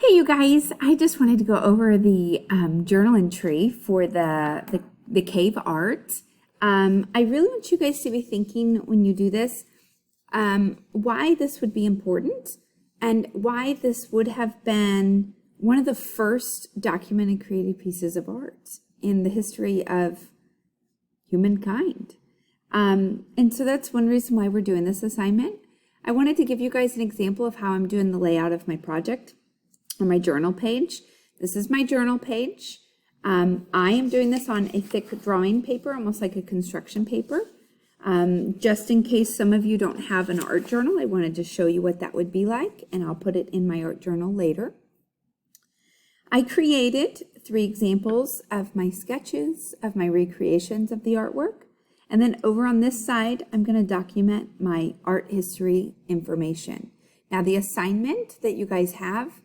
Hey, you guys, I just wanted to go over the journal entry for the cave art. I really want you guys to be thinking when you do this, why this would be important and why this would have been one of the first documented created pieces of art in the history of humankind. And so that's one reason why we're doing this assignment. I wanted to give you guys an example of how I'm doing the layout of my project on my journal page. This is my journal page. I am doing this on a thick drawing paper, almost like a construction paper. Just in case some of you don't have an art journal, I wanted to show you what that would be like, and I'll put it in my art journal later. I created 3 examples of my sketches, of my recreations of the artwork. And then over on this side, I'm going to document my art history information. Now, the assignment that you guys have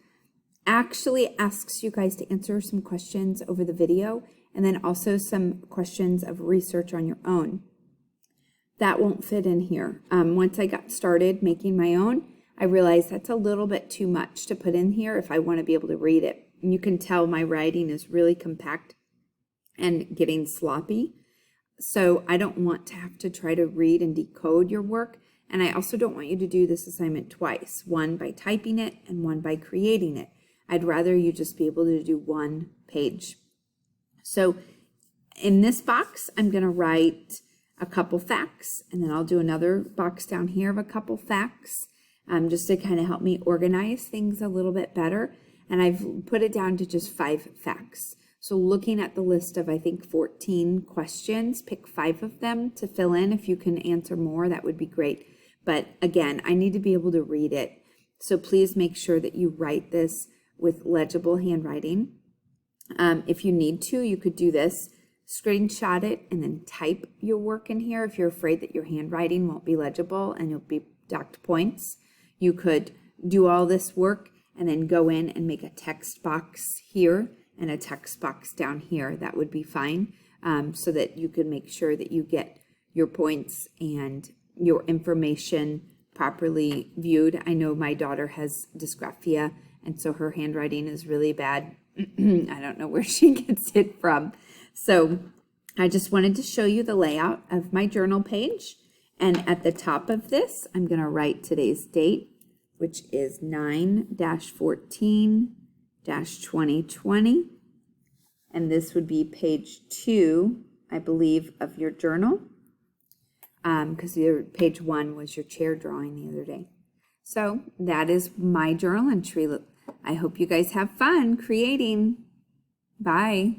actually asks you guys to answer some questions over the video and then also some questions of research on your own. That won't fit in here. Once I got started making my own, I realized that's a little bit too much to put in here if I want to be able to read it. And you can tell my writing is really compact and getting sloppy. So I don't want to have to try to read and decode your work. And I also don't want you to do this assignment twice, one by typing it and one by creating it. I'd rather you just be able to do 1 page. So in this box, I'm going to write a couple facts, and then I'll do another box down here of a couple facts, just to kind of help me organize things a little bit better. And I've put it down to just 5 facts. So looking at the list of, I think, 14 questions, pick 5 of them to fill in. If you can answer more, that would be great. But again, I need to be able to read it. So please make sure that you write this with legible handwriting. If you need to, you could do this, screenshot it, and then type your work in here if you're afraid that your handwriting won't be legible and you'll be docked points. You could do all this work and then go in and make a text box here and a text box down here. That would be fine, so that you can make sure that you get your points and your information properly viewed. I know my daughter has dysgraphia, and so her handwriting is really bad. I don't know where she gets it from. So I just wanted to show you the layout of my journal page. And at the top of this, I'm going to write today's date, which is 9-14-2020. And this would be page 2, I believe, of your journal, because page 1 was your chair drawing the other day. So that is my journal entry. I hope you guys have fun creating. Bye.